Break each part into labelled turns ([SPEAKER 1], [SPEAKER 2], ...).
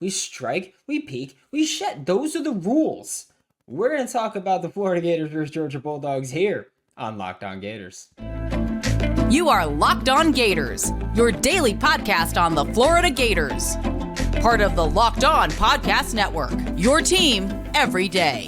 [SPEAKER 1] we strike, we peek, we shed. Those are the rules. We're going to talk about the Florida Gators versus Georgia Bulldogs here on Locked On Gators.
[SPEAKER 2] You are Locked On Gators, your daily podcast on the Florida Gators. Part of the Locked On Podcast Network, your team every day.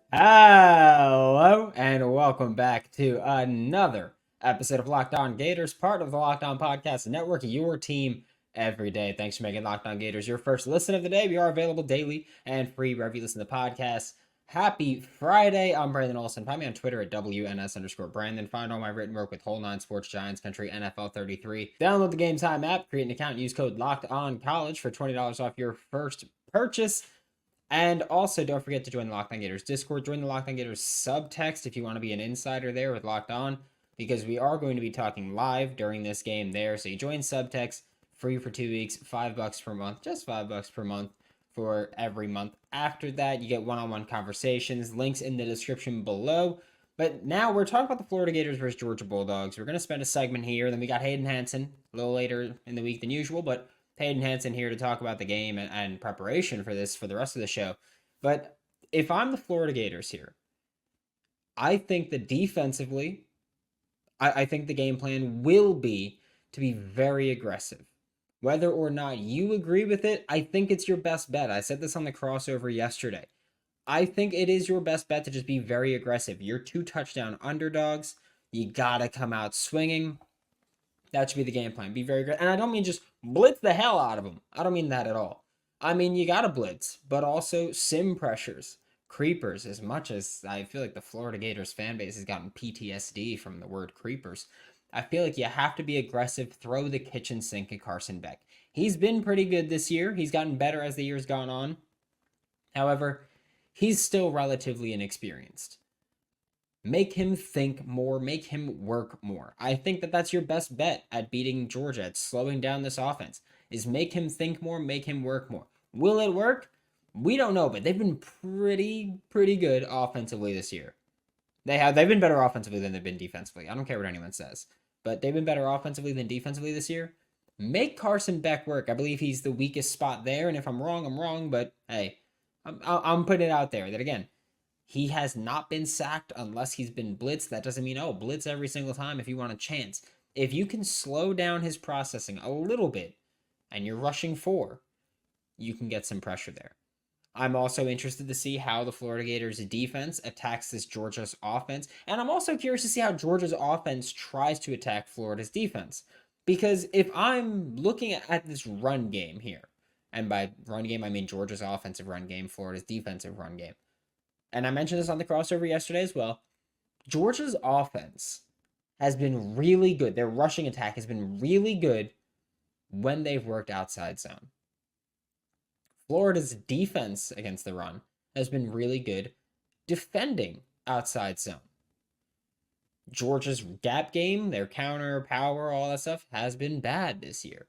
[SPEAKER 1] Hello, and welcome back to another episode of Locked On Gators, part of the Locked On Podcast Network, your team every day. Thanks for making Locked On Gators your first listen of the day. We are available daily and free wherever you listen to podcasts. Happy Friday. I'm Brandon Olsen. Find me on Twitter at WNS_Brandon. Find all my written work with Whole Nine Sports, Giants Country, NFL 33. Download the Game Time app, create an account, and use code LOCKEDONCollege for $20 off your first purchase. And also, don't forget to join the Locked On Gators Discord. Join the Locked On Gators subtext if you want to be an insider there with Locked On, because we are going to be talking live during this game there. So you join subtext, free for 2 weeks, $5 per month, just $5 per month for every month. After that, you get one-on-one conversations, links in the description below. But now we're talking about the Florida Gators versus Georgia Bulldogs. We're going to spend a segment here. Then we got Hayden Hansen a little later in the week than usual, but Hayden Hansen here to talk about the game and preparation for this for the rest of the show. But if I'm the Florida Gators here, I think that defensively, I think the game plan will be to be very aggressive. Whether or not you agree with it, I think it's your best bet. I said this on the crossover yesterday. I think it is your best bet to just be very aggressive. You're 2 touchdown underdogs. You got to come out swinging. That should be the game plan. Be very good. And I don't mean just blitz the hell out of them. I don't mean that at all. I mean, you got to blitz, but also sim pressures, creepers, as much as I feel like the Florida Gators fan base has gotten PTSD from the word creepers. I feel like you have to be aggressive, throw the kitchen sink at Carson Beck. He's been pretty good this year. He's gotten better as the year's gone on. However, he's still relatively inexperienced. Make him think more, make him work more. I think that that's your best bet at beating Georgia, at slowing down this offense, is make him think more, make him work more. Will it work? We don't know, but they've been pretty good offensively this year. They've been better offensively than they've been defensively. I don't care what anyone says, but they've been better offensively than defensively this year. Make Carson Beck work. I believe he's the weakest spot there, and if I'm wrong, I'm wrong, but hey, I'm putting it out there that, again, he has not been sacked unless he's been blitzed. That doesn't mean, blitz every single time if you want a chance. If you can slow down his processing a little bit and you're rushing 4, you can get some pressure there. I'm also interested to see how the Florida Gators defense attacks this Georgia's offense. And I'm also curious to see how Georgia's offense tries to attack Florida's defense. Because if I'm looking at this run game here, and by run game, I mean Georgia's offensive run game, Florida's defensive run game. And I mentioned this on the crossover yesterday as well. Georgia's offense has been really good. Their rushing attack has been really good when they've worked outside zone. Florida's defense against the run has been really good defending outside zone. Georgia's gap game, their counter, power, all that stuff has been bad this year.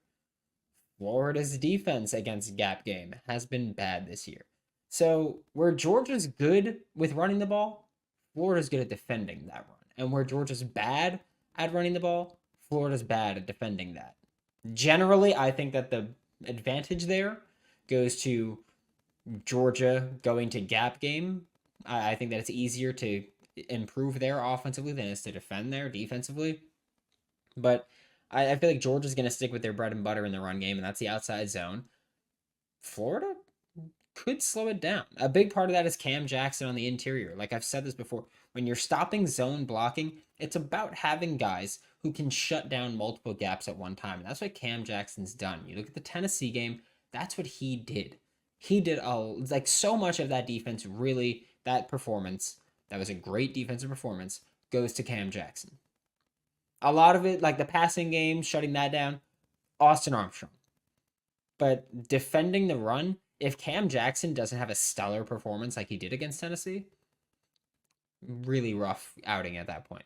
[SPEAKER 1] Florida's defense against gap game has been bad this year. So where Georgia's good with running the ball, Florida's good at defending that run. And where Georgia's bad at running the ball, Florida's bad at defending that. Generally, I think that the advantage there goes to Georgia going to gap game. I think that it's easier to improve there offensively than it is to defend there defensively. But I feel like Georgia's going to stick with their bread and butter in the run game, and that's the outside zone. Florida could slow it down. A big part of that is Cam Jackson on the interior. Like I've said this before, when you're stopping zone blocking, it's about having guys who can shut down multiple gaps at one time. And that's what Cam Jackson's done. You look at the Tennessee game, that's what he did. He did so much of that defense, really, that performance, that was a great defensive performance, goes to Cam Jackson. A lot of it, like the passing game, shutting that down, Austin Armstrong. But defending the run, if Cam Jackson doesn't have a stellar performance like he did against Tennessee, really rough outing at that point.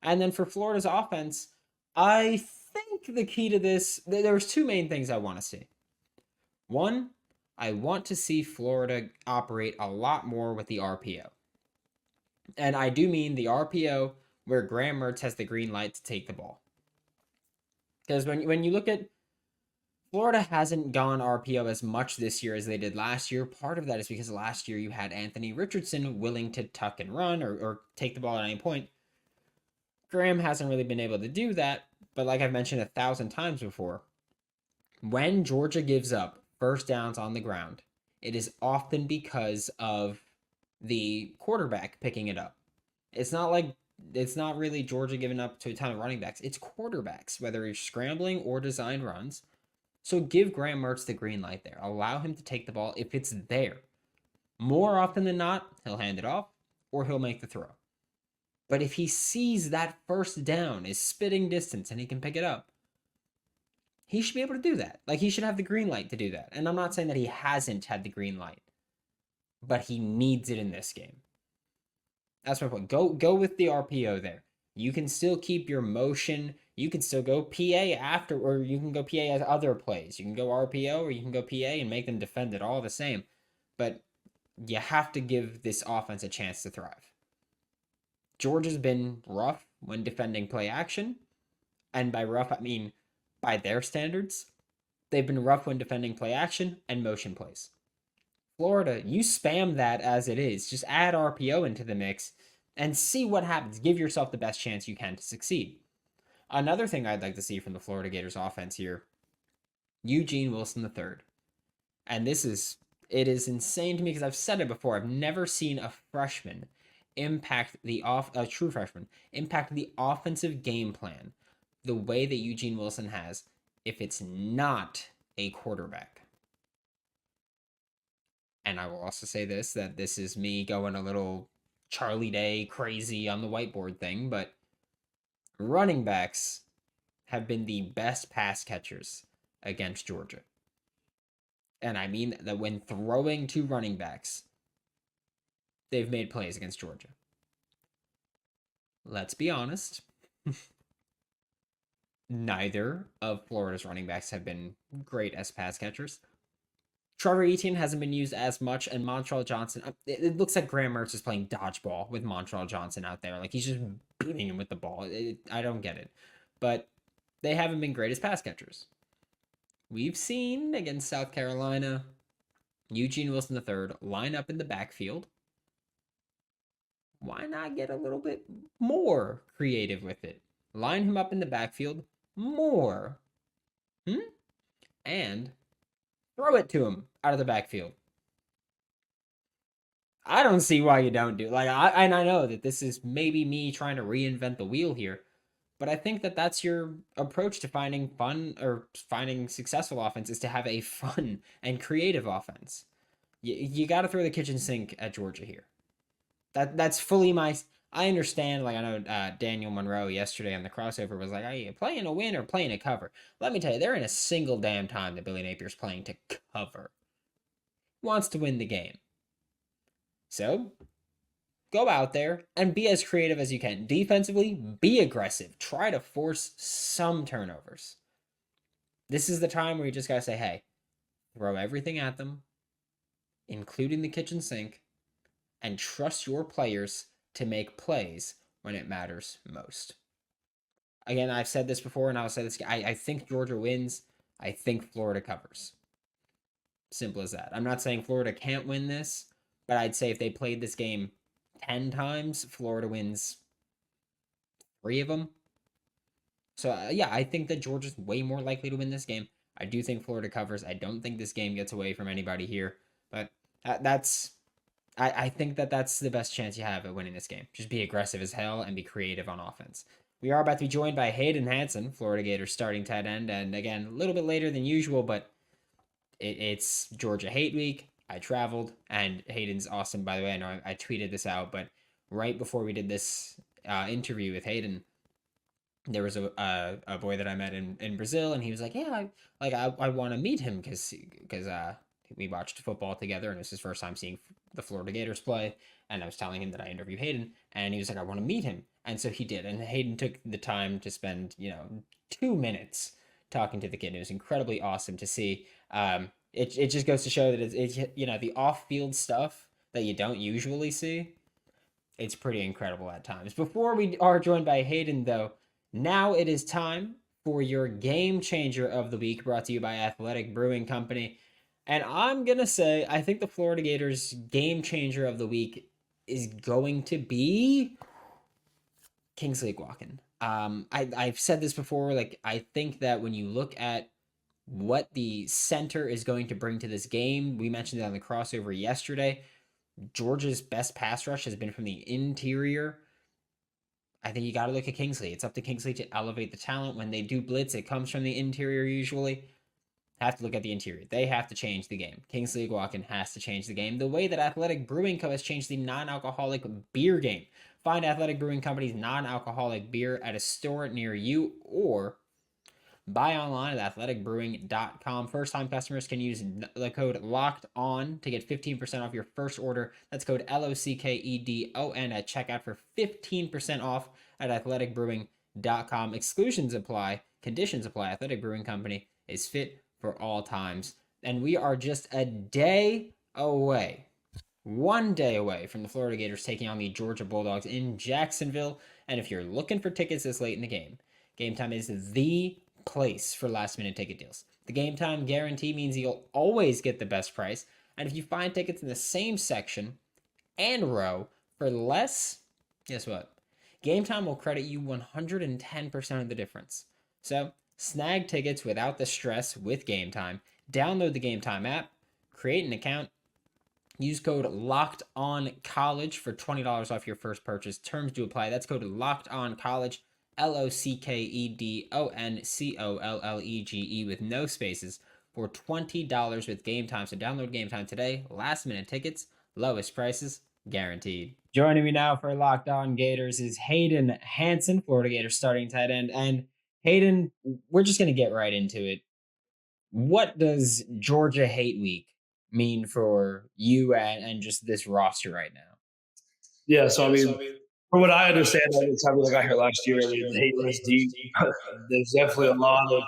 [SPEAKER 1] And then for Florida's offense, I think the key to this, there's 2 main things I want to see. One, I want to see Florida operate a lot more with the RPO. And I do mean the RPO where Graham Mertz has the green light to take the ball. Because when you look at Florida hasn't gone RPO as much this year as they did last year. Part of that is because last year you had Anthony Richardson willing to tuck and run or take the ball at any point. Graham hasn't really been able to do that, but like I've mentioned 1,000 times before, when Georgia gives up first downs on the ground, it is often because of the quarterback picking it up. It's not really Georgia giving up to a ton of running backs. It's quarterbacks, whether he's scrambling or design runs. So give Graham Mertz the green light there. Allow him to take the ball if it's there. More often than not, he'll hand it off or he'll make the throw. But if he sees that first down is spitting distance and he can pick it up, he should be able to do that. Like, he should have the green light to do that. And I'm not saying that he hasn't had the green light, but he needs it in this game. That's my point. Go with the RPO there. You can still keep your motion. You can still go PA after, or you can go PA as other plays. You can go RPO or you can go PA and make them defend it all the same. But you have to give this offense a chance to thrive. Georgia's been rough when defending play action. And by rough, I mean by their standards. They've been rough when defending play action and motion plays. Florida, you spam that as it is. Just add RPO into the mix and see what happens. Give yourself the best chance you can to succeed. Another thing I'd like to see from the Florida Gators offense here, Eugene Wilson III. And it is insane to me because I've said it before. I've never seen a freshman true freshman impact the offensive game plan the way that Eugene Wilson has if it's not a quarterback. And I will also say that this is me going a little Charlie Day crazy on the whiteboard thing, but running backs have been the best pass catchers against Georgia. And I mean that when throwing to running backs, they've made plays against Georgia. Let's be honest. Neither of Florida's running backs have been great as pass catchers. Trevor Etienne hasn't been used as much, and Montrell Johnson, it looks like Graham Mertz is playing dodgeball with Montrell Johnson out there. Like, he's just beating him with the ball. I don't get it. But they haven't been great as pass catchers. We've seen against South Carolina, Eugene Wilson III line up in the backfield. Why not get a little bit more creative with it? Line him up in the backfield more. And throw it to him out of the backfield. I don't see why you don't do it. I know that this is maybe me trying to reinvent the wheel here, but I think that that's your approach to finding fun or finding successful offense, is to have a fun and creative offense. You got to throw the kitchen sink at Georgia here. That's fully my. I understand. Like, I know Daniel Monroe yesterday on the crossover was like, "Are you playing to win or playing to cover?" Let me tell you, there ain't a single damn time that Billy Napier's playing to cover. He wants to win the game. So, go out there and be as creative as you can. Defensively, be aggressive. Try to force some turnovers. This is the time where you just gotta say, "Hey, throw everything at them, including the kitchen sink, and trust your players to make plays when it matters most." Again, I've said this before, and I'll say this. I think Georgia wins. I think Florida covers. Simple as that. I'm not saying Florida can't win this, but I'd say if they played this game 10 times, Florida wins 3 of them. So, yeah, I think that Georgia's way more likely to win this game. I do think Florida covers. I don't think this game gets away from anybody here, but I think that that's the best chance you have at winning this game. Just be aggressive as hell and be creative on offense. We are about to be joined by Hayden Hansen, Florida Gators starting tight end. And again, a little bit later than usual, but it's Georgia Hate Week. I traveled, and Hayden's awesome, by the way. I know I tweeted this out, but right before we did this interview with Hayden, there was a boy that I met in Brazil, and he was like, "Yeah, I want to meet him because we watched football together, and it was his first time seeing the Florida Gators play." And I was telling him that I interviewed Hayden, and he was like, "I want to meet him." And so he did. And Hayden took the time to spend, 2 minutes talking to the kid. It was incredibly awesome to see. it just goes to show that it's the off field stuff that you don't usually see. It's pretty incredible at times. Before we are joined by Hayden, though, now it is time for your game changer of the week, brought to you by Athletic Brewing Company. And I'm going to say, I think the Florida Gators game changer of the week is going to be Kingsley Guakin. I've said this before. Like, I think that when you look at what the center is going to bring to this game, we mentioned it on the crossover yesterday. Georgia's best pass rush has been from the interior. I think you got to look at Kingsley. It's up to Kingsley to elevate the talent. When they do blitz, it comes from the interior usually. Have to look at the interior. They have to change the game. Kingsley Guakin has to change the game. The way that Athletic Brewing Co. has changed the non-alcoholic beer game. Find Athletic Brewing Company's non-alcoholic beer at a store near you or buy online at athleticbrewing.com. First-time customers can use the code LOCKEDON to get 15% off your first order. That's code LOCKEDON at checkout for 15% off at athleticbrewing.com. Exclusions apply. Conditions apply. Athletic Brewing Company is fit for all times. And we are just a day away, 1 day away from the Florida Gators taking on the Georgia Bulldogs in Jacksonville. And if you're looking for tickets this late in the game, Game Time is the place for last minute ticket deals. The Game Time guarantee means you'll always get the best price, and if you find tickets in the same section and row for less, guess what? Game Time will credit you 110% of the difference. So snag tickets without the stress with Game Time. Download the Game Time app, create an account, use code LOCKEDONCollege for $20 off your first purchase. Terms do apply. That's code LOCKEDONCollege, LOCKEDONCOLLEGE with no spaces for $20 with Game Time. So download Game Time today. Last minute tickets, lowest prices guaranteed. Joining me now for Locked On Gators is Hayden Hansen, Florida Gators starting tight end. And Hayden, we're just going to get right into it. What does Georgia Hate Week mean for you and just this roster right now?
[SPEAKER 3] Yeah, so I mean, from what I understand, by the time I got here last year, the hate runs deep. There's definitely a lot of,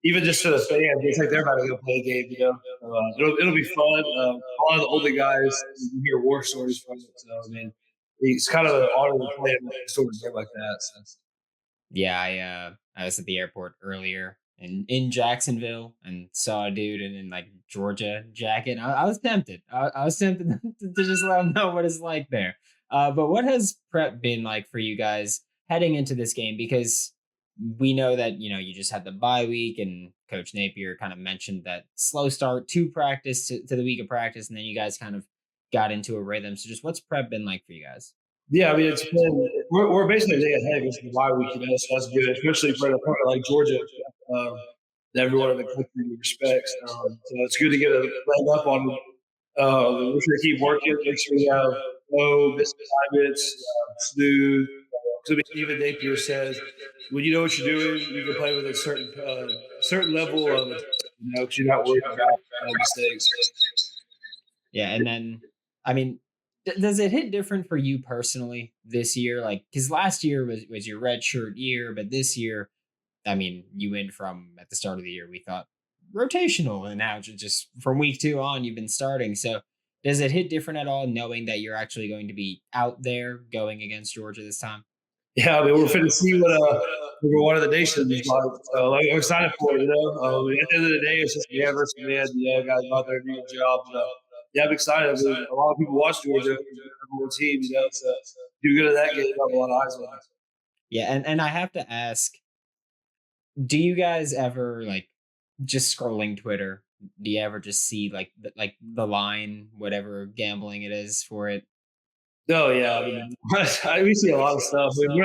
[SPEAKER 3] even just for the fans, it's like they're about to go play a game, it'll be fun. A lot of the older guys, you hear war stories from it. So, I mean, it's kind of an honor to play a sort of game like that. So.
[SPEAKER 1] Yeah, I was at the airport earlier in Jacksonville and saw a dude in like Georgia jacket. I was tempted. I was tempted to just let him know what it's like there. But what has prep been like for you guys heading into this game? Because we know that, you just had the bye week and Coach Napier kind of mentioned that slow start to practice to the week of practice. And then you guys kind of got into a rhythm. So just what's prep been like for you guys?
[SPEAKER 3] Yeah, I mean, it's been, we're basically a day ahead against the bye week, so that's good, especially for an opponent like Georgia that everyone in the country respects. So it's good to get a leg up on them. We're going to keep working, make sure we have no missed assignments, smooth. Even Napier says, when you know what you're doing, you can play with a certain level of, because you're not worried about mistakes.
[SPEAKER 1] Yeah, and then, I mean, does it hit different for you personally this year? Like, because last year was your red shirt year, but this year, I mean, you went from at the start of the year, we thought rotational, and now just from week 2 on, you've been starting. So does it hit different at all knowing that you're actually going to be out there going against Georgia this time?
[SPEAKER 3] Yeah, I mean, we're finna see what number one of the nation is like. So like, I'm excited for it, at the end of the day, it's just man versus man. Guys out there doing a job. Yeah, I'm excited. I mean, a lot of people watch Georgia, number one team, so do good at that game. Have a lot of eyes on it.
[SPEAKER 1] Yeah, and I have to ask, do you guys ever like just scrolling Twitter? Do you ever just see like the line, whatever gambling it is for it?
[SPEAKER 3] No, yeah. I mean, we see a lot of stuff. I mean,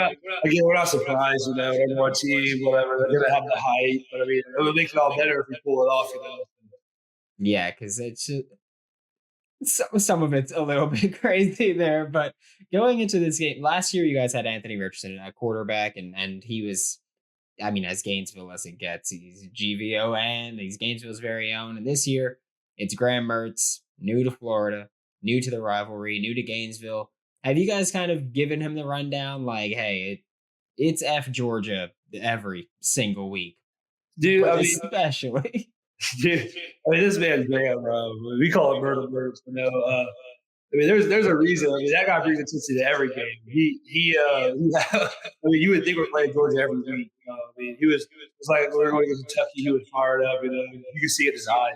[SPEAKER 3] we're not surprised, number one team, whatever. They're gonna have the height, but I mean, it would make it all better if we pull it off,
[SPEAKER 1] Yeah, because it's just, some of it's a little bit crazy there. But going into this game, last year you guys had Anthony Richardson at quarterback, and he was, I mean, as Gainesville as it gets. He's GVON, he's Gainesville's very own. And this year, it's Graham Mertz, new to Florida, new to the rivalry, new to Gainesville. Have you guys kind of given him the rundown? Like, hey, it's F Georgia every single week.
[SPEAKER 3] Dude,
[SPEAKER 1] I mean, especially.
[SPEAKER 3] Dude, I mean, this man Graham, we call it Myrtle Birds, I mean, there's a reason. I mean, that guy brings intensity to every game. I mean, you would think we're playing Georgia every week. I mean, it's like when we were going to Kentucky, he would fire it up. You can see it in his eyes.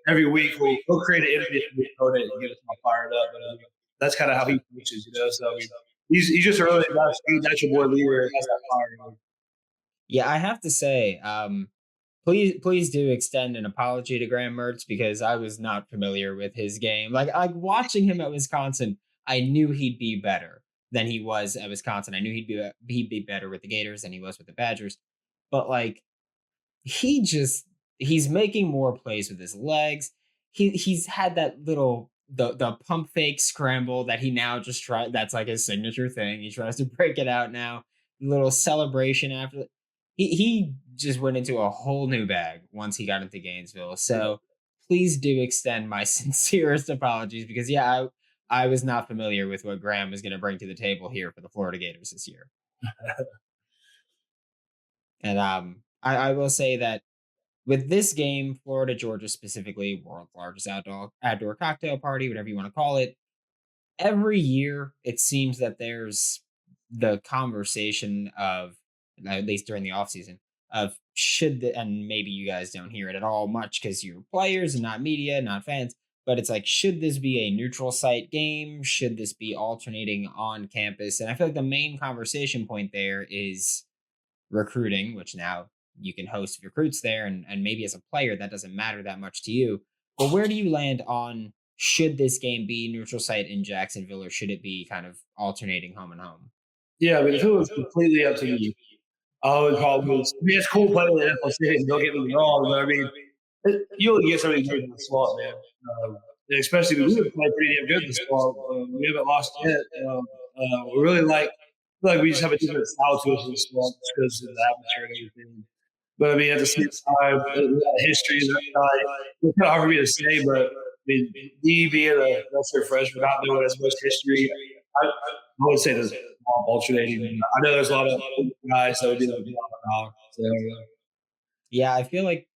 [SPEAKER 3] Every week he'll create an enemy for the opponent and get us all fired up. But I mean, that's kind of how he coaches. So I mean, he's just a really natural boy leader and has that fire.
[SPEAKER 1] Yeah, I have to say, please do extend an apology to Graham Mertz because I was not familiar with his game. Like watching him at Wisconsin, I knew he'd be better than he was at Wisconsin. I knew he'd be better with the Gators than he was with the Badgers. But like he's making more plays with his legs. He's had that little the pump fake scramble that he now just try that's like his signature thing. He tries to break it out now. Little celebration after he just went into a whole new bag once he got into Gainesville. So please do extend my sincerest apologies because I was not familiar with what Graham was going to bring to the table here for the Florida Gators this year. And I will say that with this game, Florida Georgia specifically, world's largest outdoor cocktail party, whatever you want to call it, every year it seems that there's the conversation of, at least during the off season, of and maybe you guys don't hear it at all much because you're players and not media, not fans, but it's like, should this be a neutral site game? Should this be alternating on campus? And I feel like the main conversation point there is recruiting, which now you can host recruits there, and maybe as a player that doesn't matter that much to you. But where do you land on, should this game be neutral site in Jacksonville or should it be kind of alternating home and home?
[SPEAKER 3] Yeah, I mean, if it was completely up to me, I would probably. I mean, it's cool playing in the NFL City. Don't get me wrong, but I mean, you only get so many games in the swamp, man. Especially we were playing pretty damn good in the swamp. We haven't lost yet. We really feel like we just have a different style to us in the swamp just because of the atmosphere and everything. But I mean, at the same time, history is it's kind of hard for me to say. But I mean, me being a redshirt freshman, not knowing as much history, I would say there's alternating. I know there's a lot of guys that would be like, so,
[SPEAKER 1] Yeah, I feel like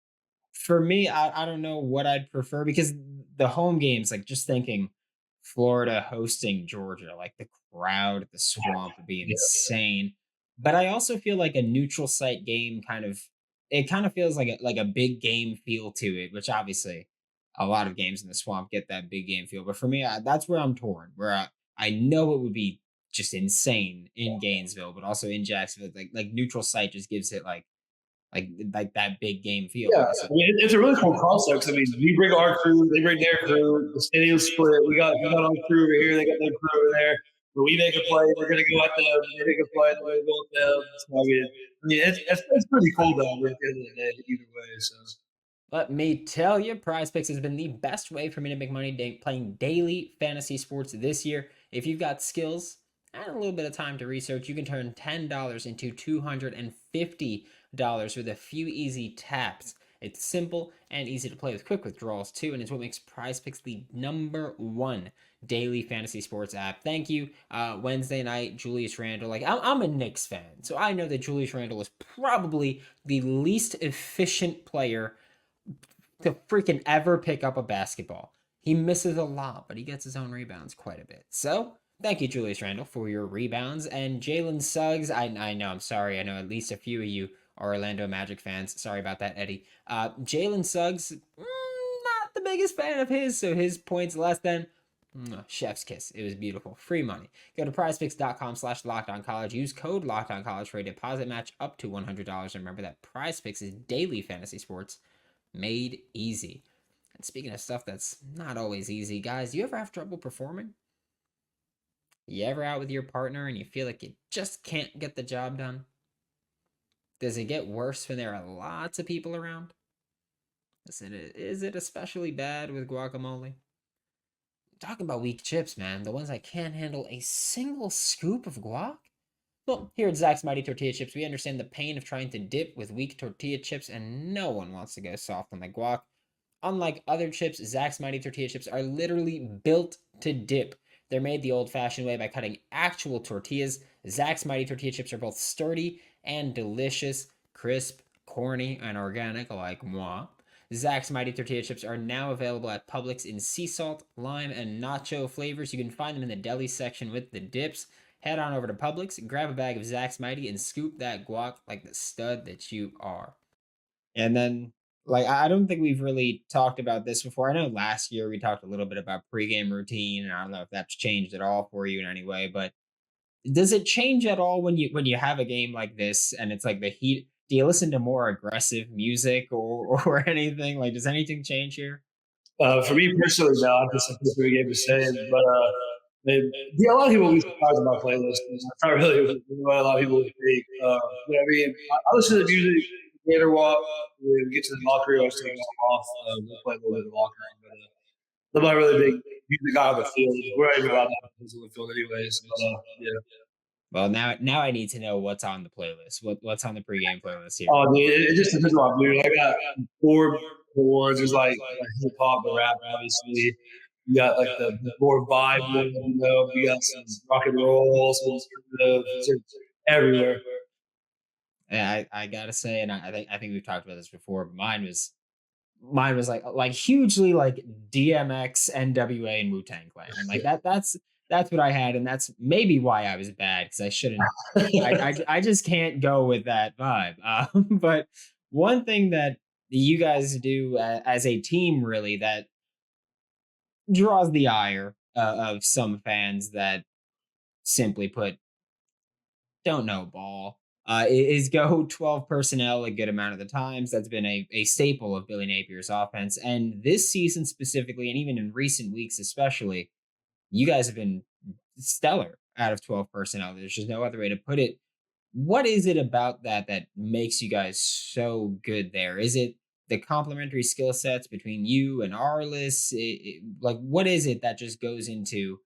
[SPEAKER 1] for me, I don't know what I'd prefer because the home games, like just thinking Florida hosting Georgia, like the crowd at the swamp would be
[SPEAKER 3] yeah.
[SPEAKER 1] insane. But I also feel like a neutral site game it kind of feels like a big game feel to it, which obviously a lot of games in the swamp get that big game feel. But for me, that's where I'm torn. Where I know it would be just insane in Gainesville, but also in Jacksonville, like neutral site just gives it like that big game feel.
[SPEAKER 3] Yeah, I mean, it's a really cool concept. I mean, we bring our crew, they bring their crew. The stadium split. We got our crew over here. They got their crew over there. When we make a play, we're gonna go at them. They make a play, we're gonna go at them. So, I mean, it's pretty cool though. At the end of the day, either way. So.
[SPEAKER 1] Let me tell you, Prize Picks has been the best way for me to make money playing daily fantasy sports this year. If you've got skills and a little bit of time to research, you can turn $10 into $250 with a few easy taps. It's simple and easy to play with quick withdrawals too, and it's what makes Prize Picks the #1 daily fantasy sports app. Thank you. Wednesday night, Julius Randle. Like I'm a Knicks fan, so I know that Julius Randle is probably the least efficient player to freaking ever pick up a basketball. He misses a lot, but he gets his own rebounds quite a bit. So thank you, Julius Randle, for your rebounds. And Jalen Suggs, I know, I'm sorry. I know at least a few of you are Orlando Magic fans. Sorry about that, Eddie. Jalen Suggs, not the biggest fan of his, so his points less than chef's kiss. It was beautiful. Free money. Go to prizepicks.com/lockedoncollege. Use code lockedoncollege for a deposit match up to $100. And remember that Prize Picks is daily fantasy sports made easy. And speaking of stuff that's not always easy, guys, do you ever have trouble performing? You ever out with your partner and you feel like you just can't get the job done? Does it get worse when there are lots of people around? Is it especially bad with guacamole? Talking about weak chips, man. The ones that can't handle a single scoop of guac? Well, here at Zach's Mighty Tortilla Chips, we understand the pain of trying to dip with weak tortilla chips, and no one wants to go soft on the guac. Unlike other chips, Zach's Mighty Tortilla Chips are literally built to dip. They're made the old-fashioned way by cutting actual tortillas. Zach's Mighty Tortilla Chips are both sturdy and delicious, crisp, corny, and organic like moi. Zach's Mighty Tortilla Chips are now available at Publix in sea salt, lime, and nacho flavors. You can find them in the deli section with the dips. Head on over to Publix, grab a bag of Zach's Mighty, and scoop that guac like the stud that you are. And then, like, I don't think we've really talked about this before. I know last year we talked a little bit about pregame routine, and I don't know if that's changed at all for you in any way, but does it change at all when you have a game like this and it's like the heat? Do you listen to more aggressive music or or anything? Like, does anything change here?
[SPEAKER 3] For me personally, no, I just think we gave the same. But yeah, a lot of people will be surprised about playlists. It's not really what a lot of people think. I mean, I listen to the music later walk. We get to the locker room, I start off. We play a little bit in the locker room, but I'm not really big music guy on the field. We're not even allowed to have music on the field anyways. But yeah.
[SPEAKER 1] Well, now I need to know what's on the playlist. What's on the pregame playlist here?
[SPEAKER 3] Oh, dude, it just depends on my mood. I got four ones. There's like hip hop, the rap, obviously. You got like the more vibe, you got some rock and roll, some everywhere.
[SPEAKER 1] And I gotta say, and I think we've talked about this before, but mine was like hugely like DMX, NWA, and Wu Tang Clan. And like that's what I had, and that's maybe why I was bad because I shouldn't. I just can't go with that vibe. But one thing that you guys do as a team really that draws the ire of some fans that simply put don't know ball. Is go 12 personnel a good amount of the times. That's been a staple of Billy Napier's offense. And this season specifically, and even in recent weeks especially, you guys have been stellar out of 12 personnel. There's just no other way to put it. What is it about that makes you guys so good there? Is it the complementary skill sets between you and Arliss? Like, what is it that just goes into,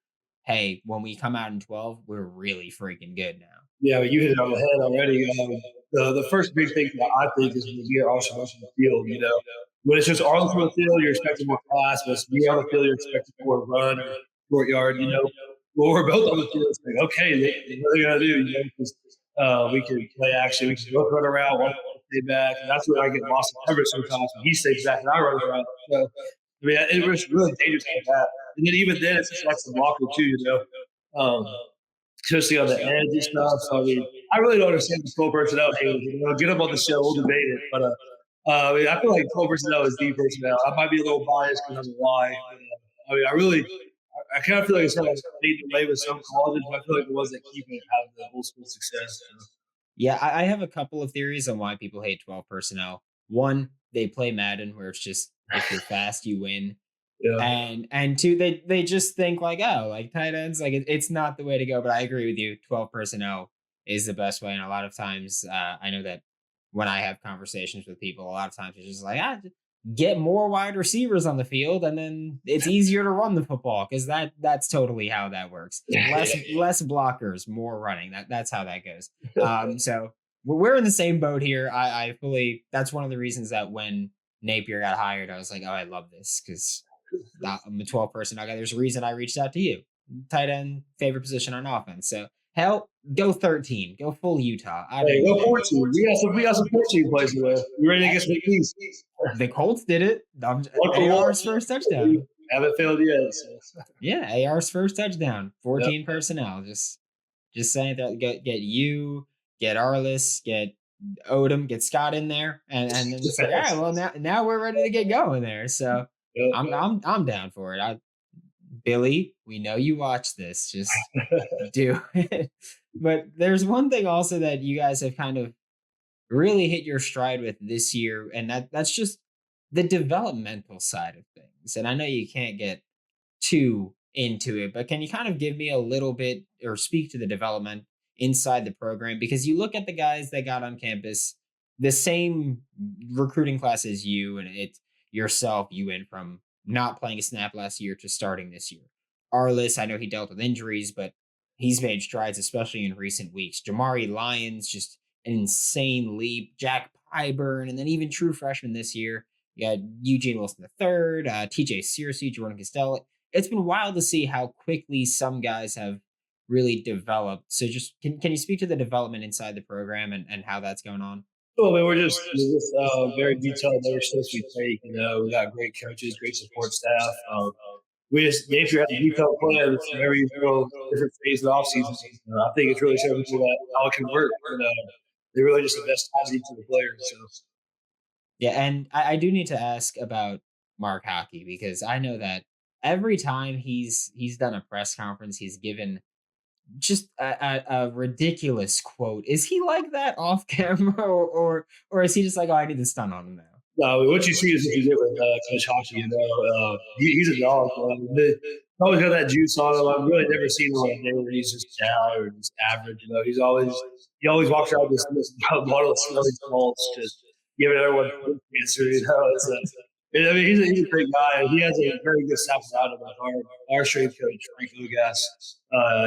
[SPEAKER 1] hey, when we come out in 12, we're really freaking good now?
[SPEAKER 3] Yeah, but you hit it on the head already. The first big thing that I think is when you get Arliss on the field, when it's just Arliss on the field, you're expecting more pass. When it's me on the field, you're expecting more run or short yard, When we're both on the field, it's like, okay, what are they going to do? We can play action. We can both run around, one stay back. And that's where I get lost in coverage sometimes. When he stays back and I run around. So, I mean, it was really dangerous like that. And then even then, it's just like some blocker too, especially on the edge and stuff. So, I mean, I really don't understand the 12 personnel thing. Get up on the show, we'll debate it. But I mean, I feel like 12 personnel is the personnel. I might be a little biased because of why. I mean, I kind of feel like it's kind of fading away with some colleges, but I feel like the ones that keep it have the old school success.
[SPEAKER 1] Yeah, I have a couple of theories on why people hate 12 personnel. One, they play Madden where it's just if you're fast, you win.
[SPEAKER 3] Yeah.
[SPEAKER 1] And two, they just think like, oh, like tight ends, like it's not the way to go. But I agree with you. 12 personnel is the best way. And a lot of times, I know that when I have conversations with people, a lot of times it's just like, get more wide receivers on the field, and then it's easier to run the football because that's totally how that works. Less blockers, more running. That's how that goes. So we're in the same boat here. I fully. That's one of the reasons that when Napier got hired, I was like, oh, I love this because I'm a 12 personnel guy. There's a reason I reached out to you. Tight end, favorite position on offense. So hell, go 13. Go full Utah.
[SPEAKER 3] Go 14. We got some 14 plays away. We ready to get some keys.
[SPEAKER 1] The Colts did it. AR's first touchdown.
[SPEAKER 3] Haven't failed yet. So.
[SPEAKER 1] Yeah, AR's first touchdown. 14 personnel. Just saying that. Get you, get Arliss, get Odom, get Scott in there, and then just like, all right, well now we're ready to get going there. So I'm down for it. Billy, we know you watch this. Just do it. But there's one thing also that you guys have kind of really hit your stride with this year, and that's just the developmental side of things. And I know you can't get too into it, but can you kind of give me a little bit or speak to the development inside the program? Because you look at the guys that got on campus, the same recruiting class as you, and it's yourself, you went from not playing a snap last year to starting this year. Arliss, I know he dealt with injuries, but he's made strides, especially in recent weeks. Jamari Lyons, just an insane leap. Jack Pyburn, and then even true freshman this year. You got Eugene Wilson III, TJ Searcy, Jordan Costello. It's been wild to see how quickly some guys have really developed. So just can you speak to the development inside the program and how that's going on?
[SPEAKER 3] Well, I mean, we're just very detailed in every steps we take. You know, we got great coaches, great support staff. We just Napier has a detailed plan for every different phase of the offseason. I think it's really showing people that how it can work. And they really just invest time in each of the players. So
[SPEAKER 1] Yeah, and I do need to ask about Mark Hockey because I know that every time he's done a press conference, he's given just a ridiculous quote. Is he like that off camera, or is he just like, oh, I need to stun on him now?
[SPEAKER 3] no, what you see is what you get with Coach Hockey. You know, he's a dog. Always got that juice on him. I've really never seen him on a day where he's just down or just average. You know, he always walks around with this bottle of smelling salts, just giving everyone cancer. You know, I mean, he's a great guy. He has a very good staff around him. Like our strength coach, Frank Lugas,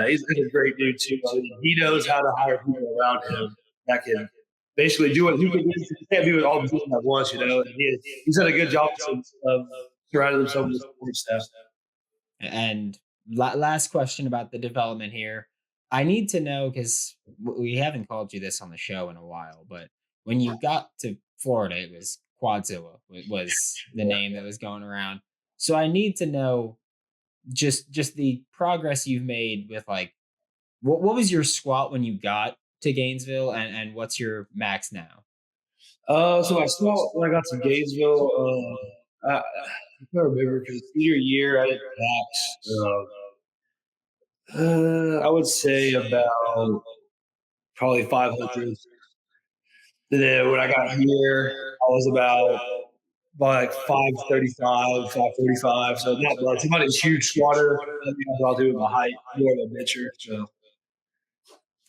[SPEAKER 3] he's a great dude too. I mean, he knows how to hire people around him that can basically do what he can do. He can't do it all the at once, you know. And he's done a good job of surrounding himself with support staff.
[SPEAKER 1] And last question about the development here. I need to know because we haven't called you this on the show in a while, but when you got to Florida, it was Quadzilla was the name that was going around. So I need to know just the progress you've made with like what was your squat when you got to Gainesville and what's your max now?
[SPEAKER 3] So I saw when I got to Gainesville. I can't remember because senior year I did max. I would say about probably 500. And then when I got here, I was about like 535, 545. So not much. I'm not a huge squatter. I'll do with my height, more of a bencher. So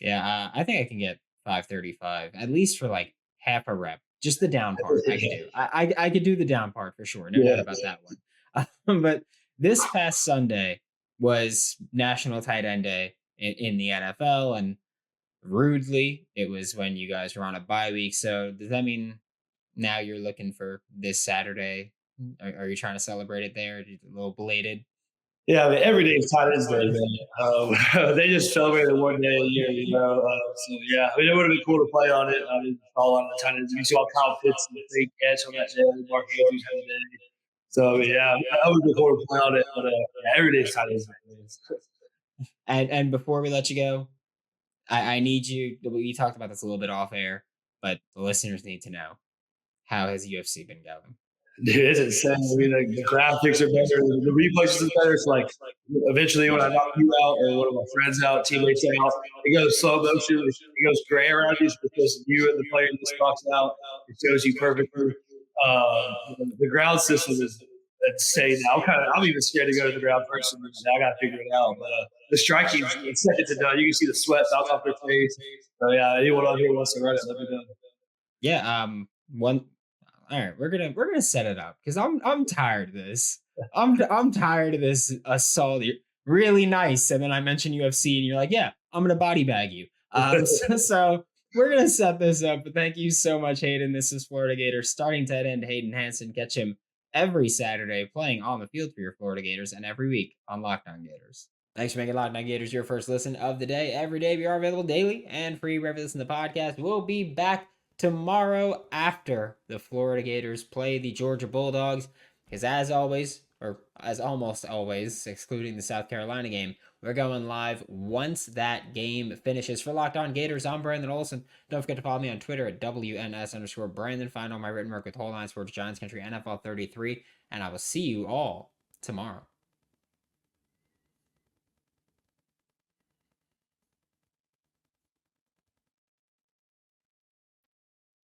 [SPEAKER 1] Yeah, I think I can get 535 at least for like half a rep. Just the down part I could do. I could do the down part for sure. No doubt
[SPEAKER 3] yeah.
[SPEAKER 1] about that one. But this past Sunday was National Tight End Day in the NFL, and rudely, it was when you guys were on a bye week. So does that mean now you're looking for this Saturday? Are you trying to celebrate it there? A little belated?
[SPEAKER 3] Yeah, I mean, every day is tight ends day, man. They just celebrated one day a year, you know. So yeah, I mean, it would have been cool to play on it. I mean, all on the tight ends. You saw Kyle Pitts and the big catch on that day. Mark Andrews had a day. So I mean, yeah, that would be cool to play on it. But yeah, every day is tight ends day.
[SPEAKER 1] And before we let you go, I need you. We talked about this a little bit off air, but the listeners need to know how has UFC been going.
[SPEAKER 3] Dude, it's insane. I mean, like, the graphics are better, the replays are better. It's like eventually when I knock you out or one of my friends out, teammates out, it goes slow motion, it goes gray around you because you and the player just knocks out. It shows you perfectly. The ground system is insane now. I'm even scared to go to the ground personally. I got to figure it out. But the striking, it's second to none. You can see the sweat bounce off their face. So yeah, anyone on here wants to run it, let me know.
[SPEAKER 1] Yeah. One. All right, we're gonna set it up because I'm tired of this. I'm tired of this assault. You're really nice, and then I mention UFC, and you're like, yeah, I'm gonna body bag you. So we're gonna set this up. But thank you so much, Hayden. This is Florida Gators starting tight end Hayden Hansen. Catch him every Saturday playing on the field for your Florida Gators, and every week on Locked On Gators. Thanks for making Locked On Gators your first listen of the day. Every day we are available daily and free wherever you listen to the podcast. We'll be back tomorrow after the Florida Gators play the Georgia Bulldogs. Because as always, or as almost always, excluding the South Carolina game, we're going live once that game finishes. For Locked On Gators, I'm Brandon Olsen. Don't forget to follow me on Twitter at WNS_Brandon. Find all my written work with Whole Line Sports, Giants Country, NFL 33. And I will see you all tomorrow.